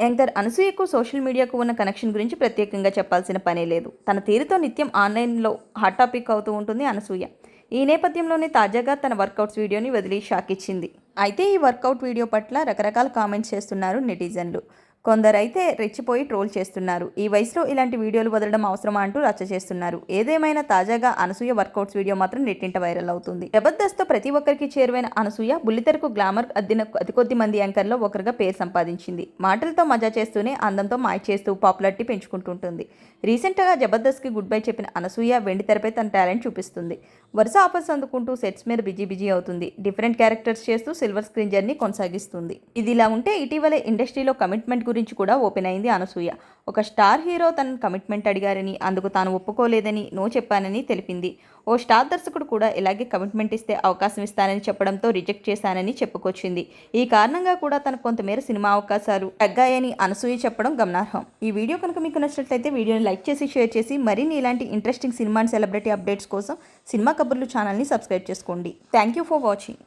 Anchor అనసూయకు social మీడియాకు ఉన్న connection గురించి ప్రత్యేకంగా చెప్పాల్సిన పనే లేదు. తన తీరుతో నిత్యం ఆన్లైన్లో హాట్ టాపిక్ అవుతూ ఉంటుంది అనసూయ. ఈ నేపథ్యంలోనే తాజాగా తన వర్కౌట్స్ వీడియోని వదిలి షాక్ ఇచ్చింది. అయితే ఈ వర్కౌట్ వీడియో పట్ల రకరకాల కామెంట్స్ చేస్తున్నారు నెటిజన్లు. కొందరైతే రెచ్చిపోయి ట్రోల్ చేస్తున్నారు. ఈ వయసులో ఇలాంటి వీడియోలు వదలడం అవసరమా అంటూ రచ్చ చేస్తున్నారు. ఏదేమైనా తాజాగా అనసూయ వర్కౌట్స్ వీడియో మాత్రం నెట్టింట వైరల్ అవుతుంది. జబర్దస్త్తో ప్రతి ఒక్కరికి చేరువైన అనసూయ బుల్లితెరకు గ్లామర్ అద్దిన అతి కొద్ది మంది యాంకర్లో ఒకరుగా పేరు సంపాదించింది. మాటలతో మజా చేస్తూనే అందంతో మాయ చేస్తూ పాపులారిటీ పెంచుకుంటుంటుంది. రీసెంట్గా జబర్దస్త్కి గుడ్ బై చెప్పిన అనసూయ వెండి తెరపై తన టాలెంట్ చూపిస్తుంది. వరుస ఆఫర్స్ అందుకుంటూ సెట్స్ మీద బిజీ అవుతుంది. డిఫరెంట్ క్యారెక్టర్స్ చేస్తూ సిల్వర్ స్క్రీన్ జర్నీ కొనసాగిస్తుంది. ఇదిలా ఉంటే ఇటీవలే ఇండస్ట్రీలో కమిట్మెంట్ గురించి కూడా ఓపెన్ అయింది అనసూయ. ఒక స్టార్ హీరో తన కమిట్మెంట్ అడిగారని, అందుకు తాను ఒప్పుకోలేదని నో చెప్పానని తెలిపింది. ఓ స్టార్ దర్శకుడు కూడా ఇలాగే కమిట్మెంట్ ఇస్తే అవకాశం ఇస్తానని చెప్పడంతో రిజెక్ట్ చేశానని చెప్పుకొచ్చింది. ఈ కారణంగా కూడా తనకు కొంతమేర సినిమా అవకాశాలు తగ్గాయని అనసూయ చెప్పడం గమనార్హం. ఈ వీడియో కనుక మీకు నచ్చినట్లయితే వీడియోని లైక్ చేసి షేర్ చేసి మరిన్ని ఇలాంటి interesting cinema and celebrity updates కోసం సినిమా కబుర్లు ఛానల్ని సబ్స్క్రైబ్ చేసుకోండి. Thank you for watching.